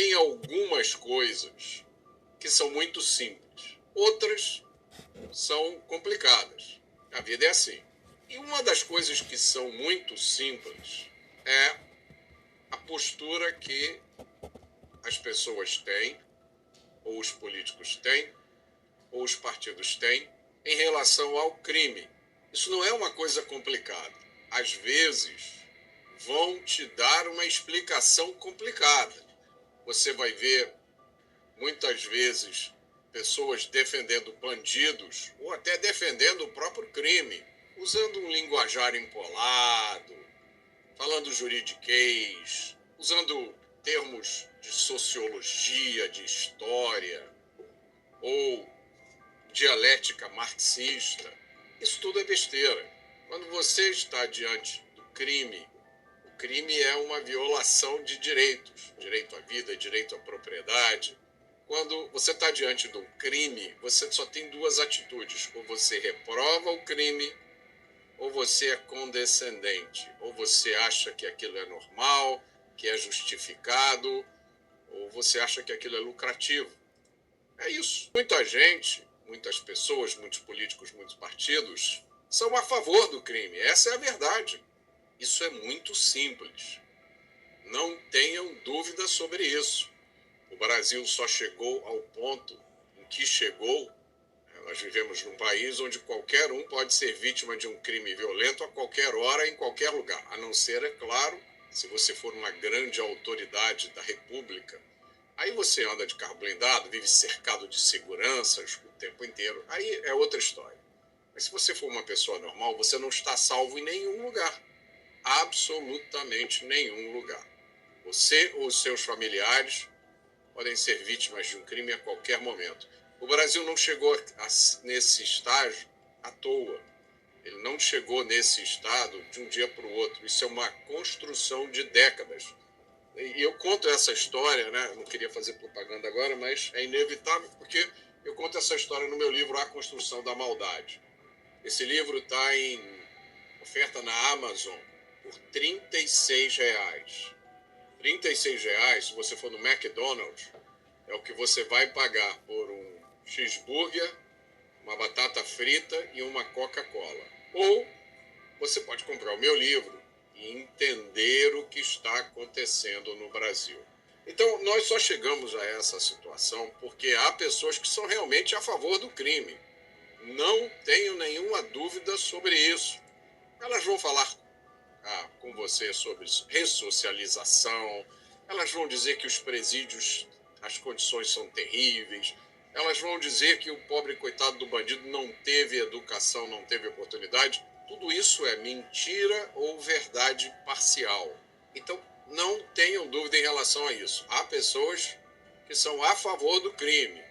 tem algumas coisas que são muito simples, outras são complicadas. A vida é assim. E uma das coisas que são muito simples é a postura que as pessoas têm, ou os políticos têm, ou os partidos têm, em relação ao crime. Isso não é uma coisa complicada. Às vezes, vão te dar uma explicação complicada. Você vai ver, muitas vezes, pessoas defendendo bandidos, ou até defendendo o próprio crime, usando um linguajar empolado, falando juridiquês, usando termos de sociologia, de história, ou dialética marxista. Isso tudo é besteira. Quando você está diante do crime, o crime é uma violação de direitos, direito à vida, direito à propriedade. Quando você está diante de um crime, você só tem duas atitudes: ou você reprova o crime, ou você é condescendente, ou você acha que aquilo é normal, que é justificado, ou você acha que aquilo é lucrativo. É isso. Muita gente, muitas pessoas, muitos políticos, muitos partidos são a favor do crime. Essa é a verdade. Isso é muito simples. Não tenham dúvida sobre isso. O Brasil só chegou ao ponto em que chegou. Nós vivemos num país onde qualquer um pode ser vítima de um crime violento a qualquer hora, em qualquer lugar. A não ser, é claro, se você for uma grande autoridade da República. Aí você anda de carro blindado, vive cercado de seguranças o tempo inteiro. Aí é outra história. Mas se você for uma pessoa normal, você não está salvo em nenhum lugar. Absolutamente nenhum lugar. Você ou os seus familiares podem ser vítimas de um crime a qualquer momento. O Brasil não chegou nesse estágio à toa. Ele não chegou nesse estado de um dia para o outro. Isso é uma construção de décadas. E eu conto essa história, né? Não queria fazer propaganda agora, mas é inevitável, porque eu conto essa história no meu livro A Construção da Maldade. Esse livro está em oferta na Amazon por R$36. R$36, se você for no McDonald's, é o que você vai pagar por um cheeseburger, uma batata frita e uma Coca-Cola. Ou você pode comprar o meu livro e entender o que está acontecendo no Brasil. Então, nós só chegamos a essa situação porque há pessoas que são realmente a favor do crime. Não tenho nenhuma dúvida sobre isso. Elas vão falar com você sobre ressocialização, elas vão dizer que os presídios, as condições são terríveis, elas vão dizer que o pobre coitado do bandido não teve educação, não teve oportunidade. Tudo isso é mentira ou verdade parcial. Então, não tenham dúvida em relação a isso. Há pessoas que são a favor do crime.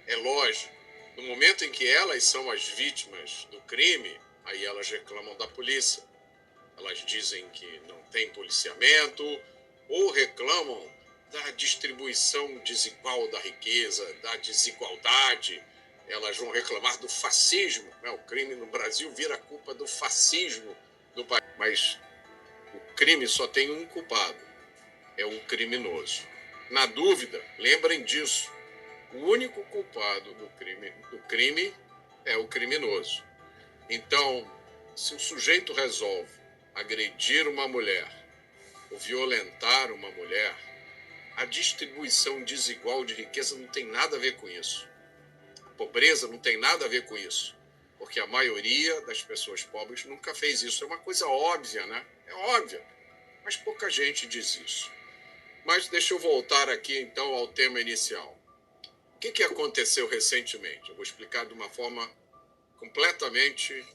É lógico, no momento em que elas são as vítimas do crime, aí elas reclamam da polícia. Elas dizem que não tem policiamento ou reclamam da distribuição desigual da riqueza, da desigualdade. Elas vão reclamar do fascismo. O crime no Brasil vira culpa do fascismo do país. Mas o crime só tem um culpado, é o criminoso. Na dúvida, lembrem disso. O único culpado do crime é o criminoso. Então, se o sujeito resolve agredir uma mulher ou violentar uma mulher, a distribuição desigual de riqueza não tem nada a ver com isso. A pobreza não tem nada a ver com isso, porque a maioria das pessoas pobres nunca fez isso. É uma coisa óbvia, né? É óbvia, mas pouca gente diz isso. Mas deixa eu voltar aqui, então, ao tema inicial. O que aconteceu recentemente? Eu vou explicar de uma forma completamente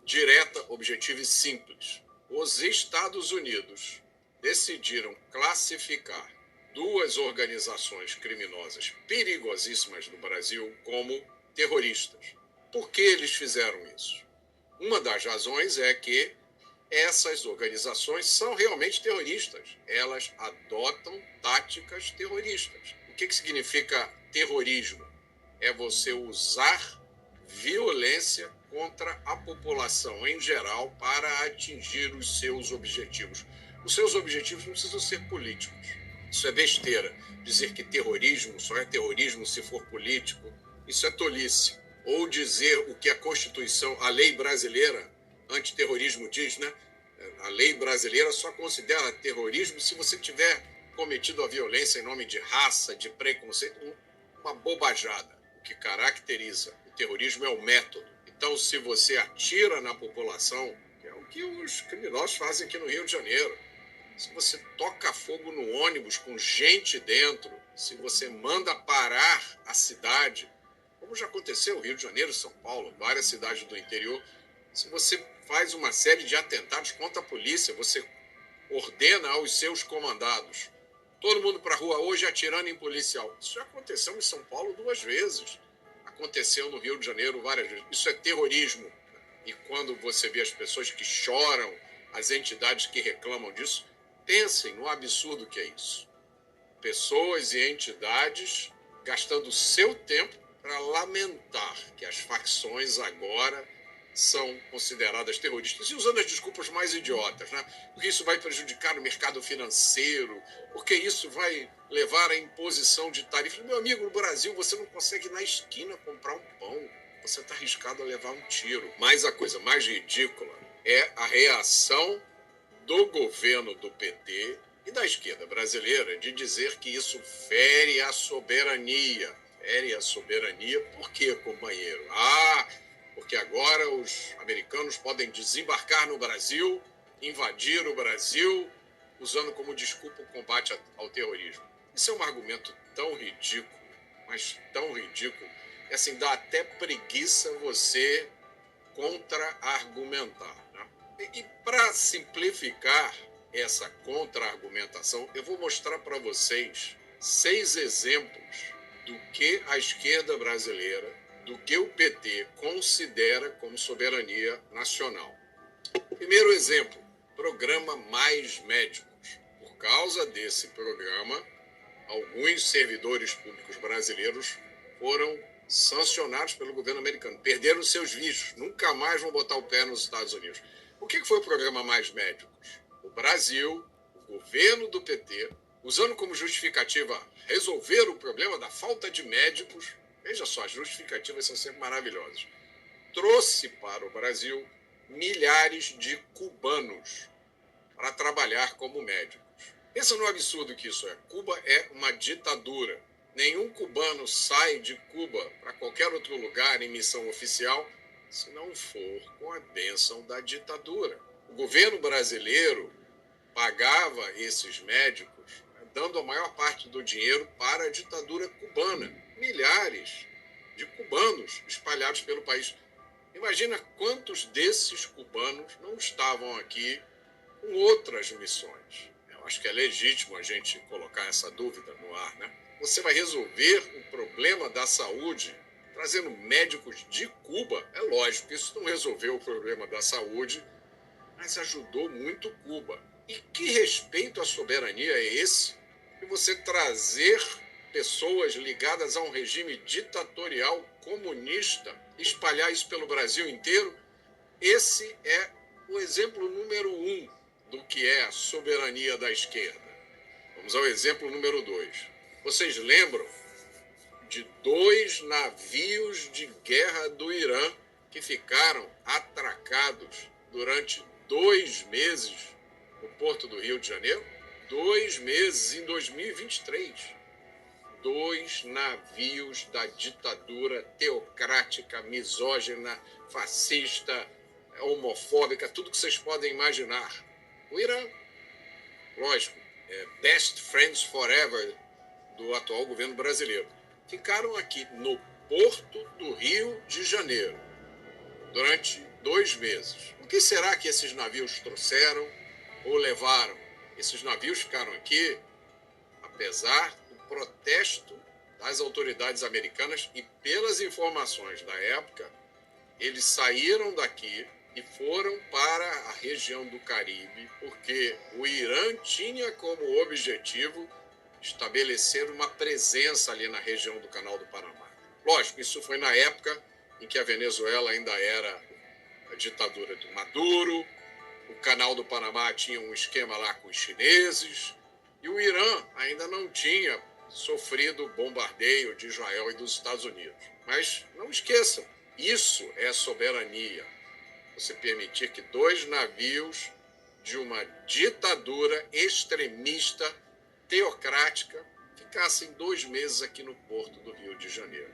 direta, objetiva e simples. Os Estados Unidos decidiram classificar duas organizações criminosas perigosíssimas no Brasil como terroristas. Por que eles fizeram isso? Uma das razões é que essas organizações são realmente terroristas. Elas adotam táticas terroristas. O que significa terrorismo? É você usar violência contra a população em geral para atingir os seus objetivos. Os seus objetivos não precisam ser políticos. Isso é besteira. Dizer que terrorismo só é terrorismo se for político, isso é tolice. Ou dizer o que a Constituição, a lei brasileira, antiterrorismo diz, né? A lei brasileira só considera terrorismo se você tiver cometido a violência em nome de raça, de preconceito, uma bobajada. O que caracteriza o terrorismo é o método. Então, se você atira na população, que é o que os criminosos fazem aqui no Rio de Janeiro, se você toca fogo no ônibus com gente dentro, se você manda parar a cidade, como já aconteceu no Rio de Janeiro, São Paulo, várias cidades do interior, se você faz uma série de atentados contra a polícia, você ordena aos seus comandados, todo mundo para a rua hoje atirando em policial. Isso já aconteceu em São Paulo 2 vezes, aconteceu no Rio de Janeiro várias vezes. Isso é terrorismo. E quando você vê as pessoas que choram, as entidades que reclamam disso, pensem no absurdo que é isso. Pessoas e entidades gastando seu tempo para lamentar que as facções agora são consideradas terroristas e usando as desculpas mais idiotas, né? Porque isso vai prejudicar o mercado financeiro, porque isso vai levar à imposição de tarifas. Meu amigo, no Brasil você não consegue ir na esquina comprar um pão, você está arriscado a levar um tiro. Mas a coisa mais ridícula é a reação do governo do PT e da esquerda brasileira de dizer que isso fere a soberania. Fere a soberania por quê, companheiro? Porque agora os americanos podem desembarcar no Brasil, invadir o Brasil, usando como desculpa o combate ao terrorismo. Isso é um argumento tão ridículo, mas tão ridículo, que assim, dá até preguiça você contra-argumentar, né? E para simplificar essa contra-argumentação, eu vou mostrar para vocês 6 exemplos do que a esquerda brasileira, do que o PT considera como soberania nacional. Primeiro exemplo, programa Mais Médicos. Por causa desse programa, alguns servidores públicos brasileiros foram sancionados pelo governo americano. Perderam seus vistos, nunca mais vão botar o pé nos Estados Unidos. O que foi o programa Mais Médicos? O Brasil, o governo do PT, usando como justificativa resolver o problema da falta de médicos, veja só, as justificativas são sempre maravilhosas, trouxe para o Brasil milhares de cubanos para trabalhar como médicos. Pensa no absurdo que isso é. Cuba é uma ditadura. Nenhum cubano sai de Cuba para qualquer outro lugar em missão oficial se não for com a bênção da ditadura. O governo brasileiro pagava esses médicos dando a maior parte do dinheiro para a ditadura cubana. Milhares de cubanos espalhados pelo país. Imagina quantos desses cubanos não estavam aqui com outras missões. Eu acho que é legítimo a gente colocar essa dúvida no ar, né? Você vai resolver o problema da saúde trazendo médicos de Cuba? É lógico que isso não resolveu o problema da saúde, mas ajudou muito Cuba. E que respeito à soberania é esse? De você trazer pessoas ligadas a um regime ditatorial comunista, espalhar isso pelo Brasil inteiro? Esse é o exemplo número 1 do que é a soberania da esquerda. Vamos ao exemplo número 2. Vocês lembram de 2 navios de guerra do Irã que ficaram atracados durante 2 meses no porto do Rio de Janeiro? 2 meses em 2023. 2 navios da ditadura teocrática, misógina, fascista, homofóbica, tudo que vocês podem imaginar. O Irã, lógico, best friends forever do atual governo brasileiro, ficaram aqui no porto do Rio de Janeiro durante 2 meses. O que será que esses navios trouxeram ou levaram? Esses navios ficaram aqui apesar do protesto das autoridades americanas e pelas informações da época, eles saíram daqui e foram para a região do Caribe, porque o Irã tinha como objetivo estabelecer uma presença ali na região do Canal do Panamá. Lógico, isso foi na época em que a Venezuela ainda era a ditadura do Maduro, o Canal do Panamá tinha um esquema lá com os chineses, E o Irã ainda não tinha sofrido bombardeio de Israel e dos Estados Unidos. Mas não esqueçam, isso é soberania. Você permitir que 2 navios de uma ditadura extremista, teocrática, ficassem 2 meses aqui no porto do Rio de Janeiro.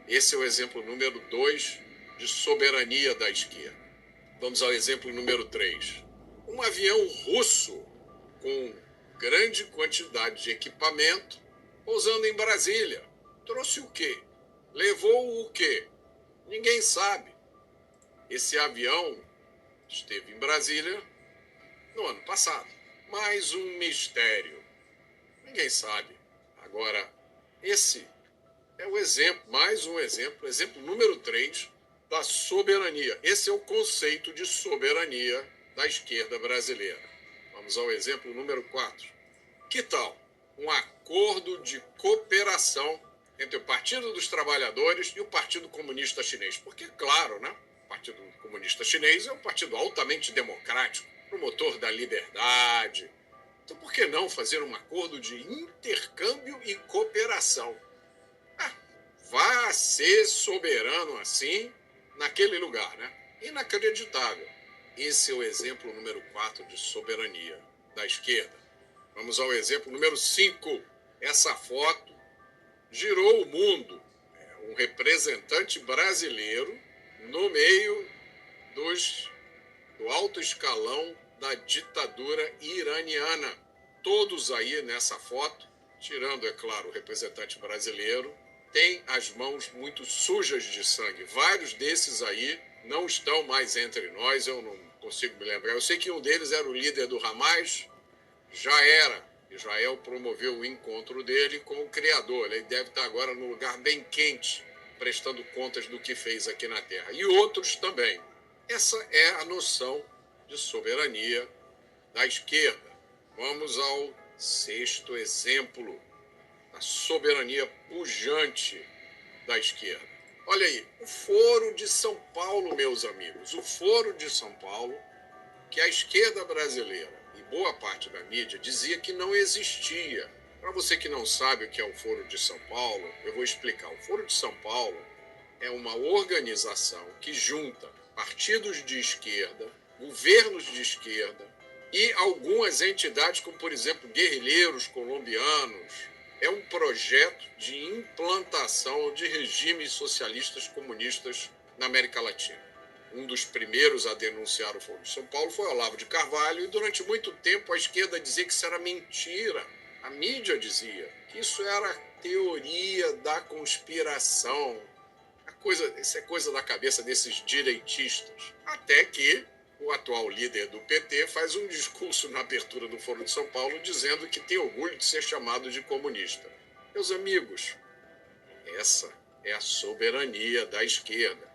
Esse é o exemplo número 2 de soberania da esquerda. Vamos ao exemplo número 3. Um avião russo com grande quantidade de equipamento pousando em Brasília. Trouxe o quê? Levou o quê? Ninguém sabe. Esse avião esteve em Brasília no ano passado. Mais um mistério. Ninguém sabe. Agora, esse é o exemplo, mais um exemplo número 3 da soberania. Esse é o conceito de soberania da esquerda brasileira. Vamos ao exemplo número 4. Que tal um acordo de cooperação entre o Partido dos Trabalhadores e o Partido Comunista Chinês? Porque, claro, né? O Partido Comunista Chinês é um partido altamente democrático, promotor da liberdade. Então, por que não fazer um acordo de intercâmbio e cooperação? Vá ser soberano assim naquele lugar, né? Inacreditável. Esse é o exemplo número 4 de soberania da esquerda. Vamos ao exemplo número 5. Essa foto girou o mundo. Um representante brasileiro no meio do alto escalão da ditadura iraniana. Todos aí nessa foto, tirando, é claro, o representante brasileiro, têm as mãos muito sujas de sangue. Vários desses aí não estão mais entre nós, eu não consigo me lembrar. Eu sei que um deles era o líder do Hamas, já era. Israel promoveu o encontro dele com o Criador. Ele deve estar agora num lugar bem quente, prestando contas do que fez aqui na Terra. E outros também. Essa é a noção de soberania da esquerda. Vamos ao 6º exemplo da soberania pujante da esquerda. Olha aí, o Foro de São Paulo, meus amigos. O Foro de São Paulo, que a esquerda brasileira e boa parte da mídia dizia que não existia. Para você que não sabe o que é o Foro de São Paulo, eu vou explicar. O Foro de São Paulo é uma organização que junta partidos de esquerda, governos de esquerda e algumas entidades, como, por exemplo, guerrilheiros colombianos. É um projeto de implantação de regimes socialistas comunistas na América Latina. Um dos primeiros a denunciar o Foro de São Paulo foi Olavo de Carvalho, e durante muito tempo a esquerda dizia que isso era mentira. A mídia dizia que isso era teoria da conspiração. Isso é coisa da cabeça desses direitistas. Até que o atual líder do PT faz um discurso na abertura do Foro de São Paulo dizendo que tem orgulho de ser chamado de comunista. Meus amigos, essa é a soberania da esquerda.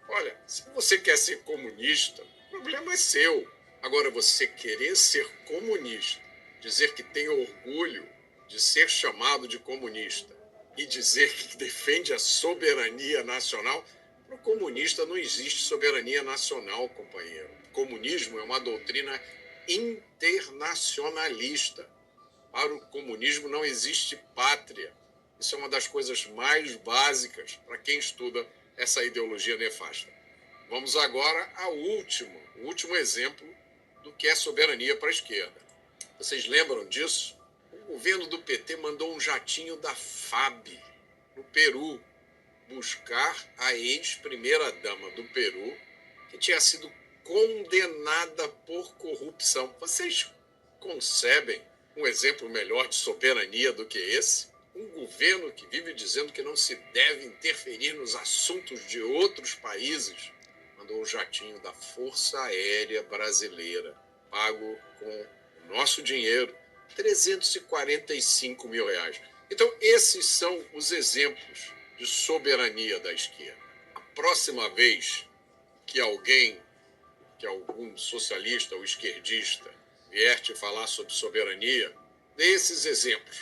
Olha, se você quer ser comunista, o problema é seu. Agora, você querer ser comunista, dizer que tem orgulho de ser chamado de comunista e dizer que defende a soberania nacional, para o comunista não existe soberania nacional, companheiro. O comunismo é uma doutrina internacionalista. Para o comunismo não existe pátria. Isso é uma das coisas mais básicas para quem estuda essa ideologia nefasta. Vamos agora ao o último exemplo do que é soberania para a esquerda. Vocês lembram disso? O governo do PT mandou um jatinho da FAB no Peru buscar a ex-primeira-dama do Peru, que tinha sido condenada por corrupção. Vocês concebem um exemplo melhor de soberania do que esse? Um governo que vive dizendo que não se deve interferir nos assuntos de outros países mandou um jatinho da Força Aérea Brasileira, pago com o nosso dinheiro, R$345 mil. Então, esses são os exemplos de soberania da esquerda. A próxima vez que algum socialista ou esquerdista vier te falar sobre soberania, dê esses exemplos.